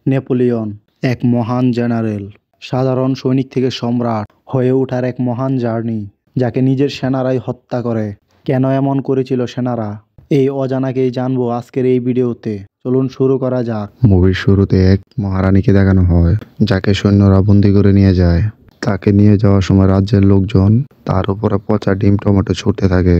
Napoleon এক মহান general, সাধারণ সৈনিক থেকে সম্রাট হয়ে ওঠার এক মহান জার্নি, যাকে নিজের সেনারাই হত্যা করে। কেন এমন করেছিল সেনারা? এই অজানাকেই জানবো আজকের এই ভিডিওতে। চলুন শুরু করা যাক। মুভির শুরুতে এক মহারানীকে দেখানো হয়, যাকে সৈন্যরা বন্দি করে নিয়ে যায়। তাকে নিয়ে যাওয়ার সময় রাজ্যের লোকজন তার উপরে পচা ডিম টমেটো ছুটতে থাকে।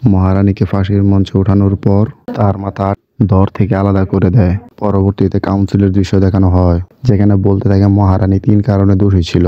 মহারানীকে ফাঁসির মঞ্চে ওঠানোর পর তার মাথা দর থেকে আলাদা করে দেয়। পরবর্তীতে কাউন্সিলের দৃশ্য দেখানো হয়, যেখানে বলতে থাকে মহারানী 3 কারণে দোষী ছিল।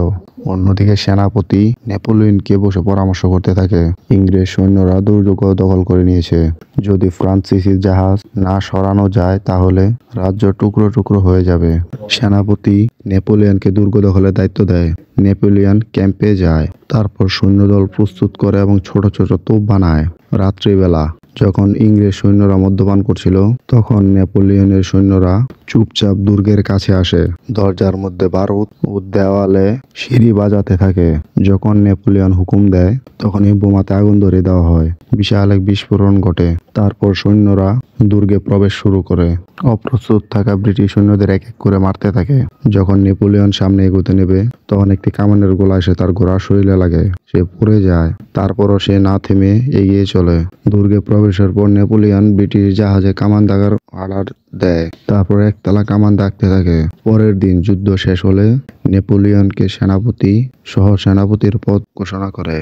অন্যদিকে সেনাপতি নেপোলিয়নকে বসে পরামর্শ করতে থাকে। ইংরেজ সৈন্যরা দুর্গ দখল করে নিয়েছে। যদি ফ্রান্সিসির জাহাজ না সরানো যায় তাহলে রাজ্য টুকরো টুকরো হয়ে যাবে। সেনাপতি নেপোলিয়নকে দুর্গ দখলের দায়িত্ব দেয়। নেপোলিয়ন ক্যাম্পে যায়, তারপর সৈন্যদল প্রস্তুত করে এবং ছোট ছোট তোপ বানায়। রাত্রিবেলা যখন ইংরেজ সৈন্যরা মদ্যপান করছিল, তখন নেপোলিয়নের সৈন্যরা চুপচাপ দুর্গের কাছে আসে। দরজার মধ্যে বারুদ ও দেওয়ালে সিঁড়ি বাজাতে থাকে। যখন নেপোলিয়ন হুকুম দেয়, তখনই বোমাতে আগুন ধরিয়ে দেওয়া হয়। বিশাল এক বিস্ফোরণ ঘটে। তারপর সৈন্যরা দুর্গে প্রবেশ শুরু করে। অপ্রস্তুত থাকা ব্রিটিশ সৈন্যদের এক এক করে মারতে থাকে। যখন নেপোলিয়ন সামনে এগোতে নেবে, তখন একটি কামানের গোলা এসে তার ঘোড়ার শরীরে লাগে। সে পড়ে যায়। তারপরও সে না থেমে এগিয়ে চলে। দুর্গে প্রবেশের পর নেপোলিয়ন ব্রিটিশ জাহাজে কামান দাগার অর্ডার দেয়। তারপর একতলা কামান দাগতে থাকে। পরের দিন যুদ্ধ শেষ হলে নেপোলিয়নকে সেনাপতি সহ সেনাপতির পদ ঘোষণা করে।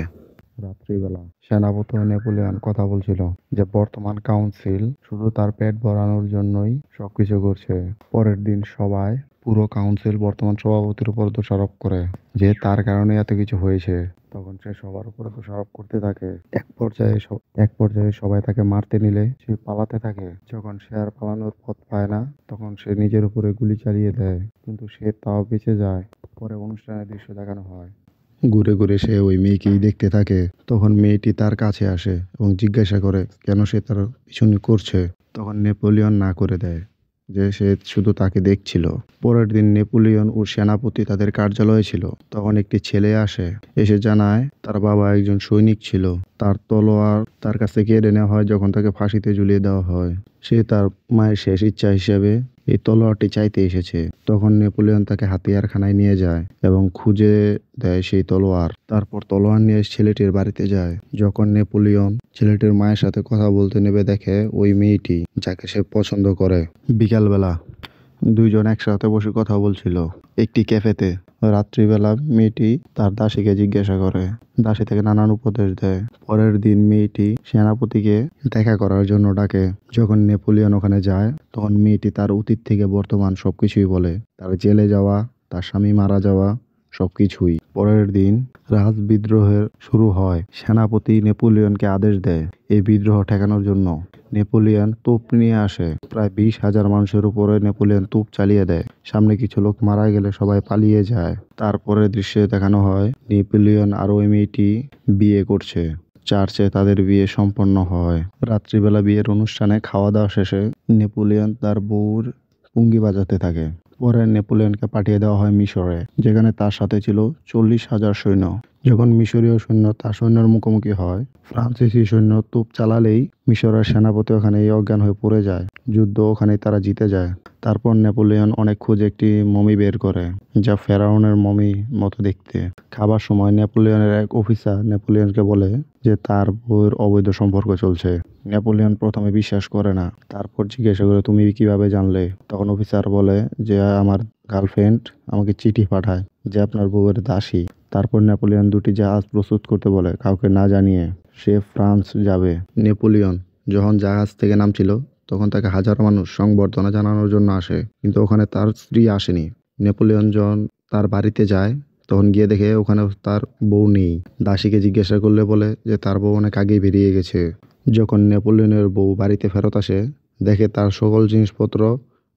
রাত্রিবেলা সেনাপতি ও নেপোলিয়ন কথা বলছিল যে বর্তমান কাউন্সিল শুধু তার পেট ভরানোর জন্যই সবকিছু করছে। পরের দিন সবাই পুরো কাউন্সিল বর্তমান সভাপতির উপর দোষারোপ করে যে তার কারণে এত কিছু হয়েছে। তখন সে সবার উপরে দোষারোপ করতে থাকে। এক পর্যায়ে সবাই তাকে মারতে নিলে সে পালাতে থাকে। যখন সে আর পালানোর পথ পায় না, তখন সে নিজের উপরে গুলি চালিয়ে দেয়, কিন্তু সে তাও বেঁচে যায়। পরে অনুষ্ঠানের দৃশ্য দেখানো হয়। ঘুরে ঘুরে সে ওই মেয়েকেই দেখতে থাকে। তখন মেয়েটি তার কাছে আসে এবং জিজ্ঞাসা করে কেন সে তার পিছনে করছে। তখন নেপোলিয়ন না করে দেয় যে সে শুধু তাকে দেখছিল। পরের দিন নেপোলিয়ন ও সেনাপতি তাদের কার্যালয়ে ছিল। তখন একটি ছেলে আসে, এসে জানায় তার বাবা একজন সৈনিক ছিল। তার তলোয়ার তার কাছে কেড়ে নেওয়া হয় যখন তাকে ফাঁসিতে ঝুলিয়ে দেওয়া হয়। সে তার মায়ের শেষ ইচ্ছা হিসেবে এই তলোয়ারটি চাইতে এসেছে। তখন নেপোলিয়ন তাকে হাতিয়ারখানায় নিয়ে যায় এবং খুঁজে দেয় সেই তলোয়ার। তারপর তলোয়ার নিয়ে ছেলেটির বাড়িতে যায়। যখন নেপোলিয়ন ছেলেটির মায়ের সাথে কথা বলতে নেবে, দেখে ওই মেয়েটি যাকে সে পছন্দ করে। বিকালবেলা দুইজন একসাথে বসে কথা বলছিল একটি ক্যাফেতে। রাত্রিবেলা মেয়েটি তার দাসীকে জিজ্ঞাসা করে, দাসী থেকে নানান উপদেশ দেয়। পরের দিন মেয়েটি সেনাপতিকে দেখা করার জন্য ডাকে। যখন নেপোলিয়ন ওখানে যায়, তখন মেয়েটি তার অতীত থেকে বর্তমান সবকিছুই বলে। তার জেলে যাওয়া, তার স্বামী মারা যাওয়া, সবকিছুই। পরের দিন রাজবিদ্রোহের শুরু হয়। সেনাপতি নেপোলিয়নকে আদেশ দেয় এই বিদ্রোহ ঠেকানোর জন্য। নেপোলিয়ন তোপ নিয়ে আসে। প্রায় 20,000 মানুষের উপরে নেপোলিয়ন তোপ চালিয়ে দেয়। সামনে কিছু লোক মারা গেলে সবাই পালিয়ে যায়। তারপরে দৃশ্যে দেখানো হয় নেপোলিয়ন আর ওই মেয়েটি বিয়ে করছে। চার্চে তাদের বিয়ে সম্পন্ন হয়। রাত্রিবেলা বিয়ের অনুষ্ঠানে খাওয়া দাওয়া শেষে নেপোলিয়ন তার বউর পুঙ্গি বাজাতে থাকে। পরে নেপোলিয়নকে পাঠিয়ে দেওয়া হয় মিশরে, যেখানে তার সাথে ছিল 40,000 সৈন্য। যখন মিশরীয় সৈন্য তার সৈন্যের মুখোমুখি হয়, ফ্রান্সিসি সৈন্য তোপ চালালেই মিশরের সেনাপতি ওখানেই অজ্ঞান হয়ে পড়ে যায়। যুদ্ধ ওখানেই তারা জিতে যায়। তারপর নেপোলিয়ন অনেক খুঁজে একটি মমি বের করে, যা ফেরাউনের মমি মতো দেখতে। খাবার সময় নেপোলিয়নের এক অফিসার নেপোলিয়নকে বলে যে তার বউয়ের অবৈধ সম্পর্ক চলছে। নেপোলিয়ন প্রথমে বিশ্বাস করে না। তারপর জিজ্ঞাসা করে, তুমি কিভাবে জানলে? তখন অফিসার বলে যে আমার গার্লফ্রেন্ড আমাকে চিঠি পাঠায় যে আপনার বউয়ের দাসী। তারপর নেপোলিয়ন 2টি জাহাজ প্রস্তুত করতে বলে, কাউকে না জানিয়ে। সে ফ্রান্স যাবে। নেপোলিয়ন যখন জাহাজ থেকে নামছিল, তখন তাকে হাজারো মানুষ সংবর্ধনা জানানোর জন্য আসে, কিন্তু ওখানে তার স্ত্রী আসেনি। নেপোলিয়ন যখন তার বাড়িতে যায়, তখন গিয়ে দেখে ওখানে তার বউ নেই। দাসীকে জিজ্ঞাসা করলে বলে যে তার বউ অনেক আগেই বেরিয়ে গেছে। যখন নেপোলিয়নের বউ বাড়িতে ফেরত আসে, দেখে তার সকল জিনিসপত্র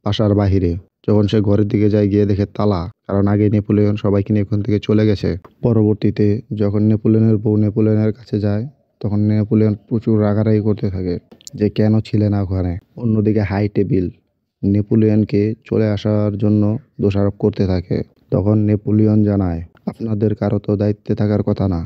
বাসার বাহিরে। যখন সে ঘরের দিকে যায়, গিয়ে দেখে তালা, কারণ আগে নেপোলিয়ন সবাইকে নিয়ে ওখান থেকে চলে গেছে। পরবর্তীতে যখন নেপোলিয়নের বউ নেপোলিয়নের কাছে যায়, তখন নেপোলিয়ন প্রচুর রাগারাগি করতে থাকে যে কেন ছিলে না ওখানে। অন্যদিকে হাই টেবিল নেপোলিয়নকে চলে আসার জন্য দোষারোপ করতে থাকে। তখন নেপোলিয়ন জানায়, আপনাদের কারো তো দায়িত্বে থাকার কথা না।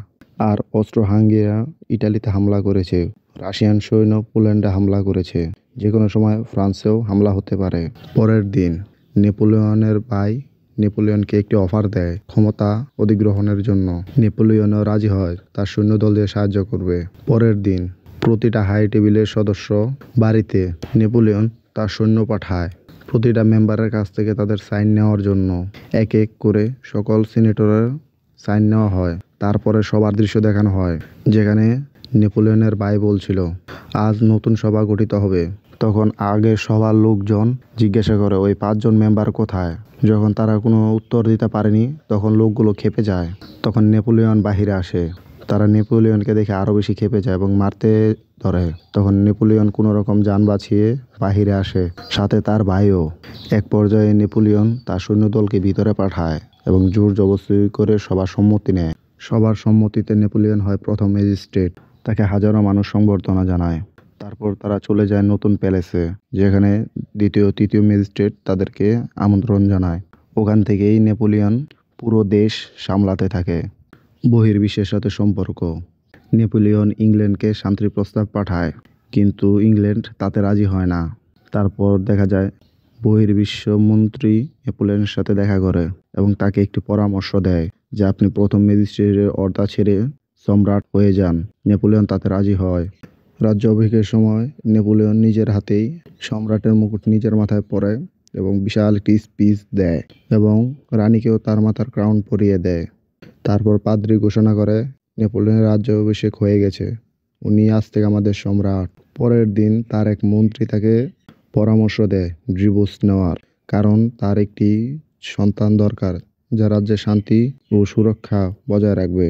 আর অস্ট্রো-হাঙ্গেরিয়া ইটালিতে হামলা করেছে, রাশিয়ান সৈন্য পোল্যান্ডে হামলা করেছে, যে কোনো সময় ফ্রান্সেও হামলা হতে পারে। পরের দিন নেপোলিয়নের ভাই নেপোলিয়নকে একটি অফার দেয় ক্ষমতা অধিগ্রহণের জন্য। নেপোলিয়নও রাজি হয়, তার সৈন্যদল দিয়ে সাহায্য করবে। পরের দিন প্রতিটা হাই টেবিলের সদস্য বাড়িতে নেপোলিয়ন তার সৈন্য পাঠায় প্রতিটা মেম্বারের কাছ থেকে তাদের সাইন নেওয়ার জন্য। এক এক করে সকল সিনেটরের সাইন নেওয়া হয়। তারপরে সবার দৃশ্য দেখানো হয়, যেখানে নেপোলিয়নের ভাই বলছিল আজ নতুন সভা গঠিত হবে। তখন আগে সবার লোকজন জিজ্ঞাসা করে ওই 5 জন মেম্বার কোথায়। যখন তারা কোনো উত্তর দিতে পারেনি তখন লোকগুলো ক্ষেপে যায়। তখন নেপোলিয়ন বাহিরে আসে। তারা নেপোলিয়নকে দেখে আরও বেশি ক্ষেপে যায় এবং মারতে ধরে। তখন নেপোলিয়ন কোনো রকম যান বাঁচিয়ে বাহিরে আসে, সাথে তার ভাইও। এক পর্যায়ে নেপোলিয়ন তার সৈন্যদলকে ভিতরে পাঠায় এবং জোর জবরদস্তি করে সবার সম্মতি নেয়। সবার সম্মতিতে নেপোলিয়ন হয় প্রথম ম্যাজিস্ট্রেট। তাকে হাজারো মানুষ সংবর্ধনা জানায়। তারপর তারা চলে যায় নতুন প্যালেসে, যেখানে দ্বিতীয় তৃতীয় ম্যাজিস্ট্রেট তাদেরকে আমন্ত্রণ জানায়। ওখান থেকেই নেপোলিয়ন পুরো দেশ সামলাতে থাকে। বহির্বিশ্বের সাথে সম্পর্ক। নেপোলিয়ন ইংল্যান্ডকে শান্তি প্রস্তাব পাঠায়, কিন্তু ইংল্যান্ড তাতে রাজি হয় না। তারপর দেখা যায় বহির্বিশ্ব মন্ত্রী নেপোলিয়নের সাথে দেখা করে এবং তাকে একটি পরামর্শ দেয় যে আপনি প্রথম ম্যাজিস্ট্রেটের অর্ডার ছেড়ে সম্রাট হয়ে যান। নেপোলিয়ন তাতে রাজি হয়। রাজ্য অভিষেকের সময় নেপোলিয়ন নিজের হাতেই সম্রাটের মুকুট নিজের মাথায় পরে এবং বিশাল একটি স্পিচ দেয় এবং রানীকেও তার মাথার ক্রাউন পরিয়ে দেয়। তারপর পাদ্রী ঘোষণা করে নেপোলিয়নের রাজ্য অভিষেক হয়ে গেছে, উনি আজ থেকে আমাদের সম্রাট। পরের দিন তার এক মন্ত্রী তাকে পরামর্শ দেয় ডিভোর্স নেওয়ার, কারণ তার একটি সন্তান দরকার যা রাজ্যে শান্তি ও সুরক্ষা বজায় রাখবে।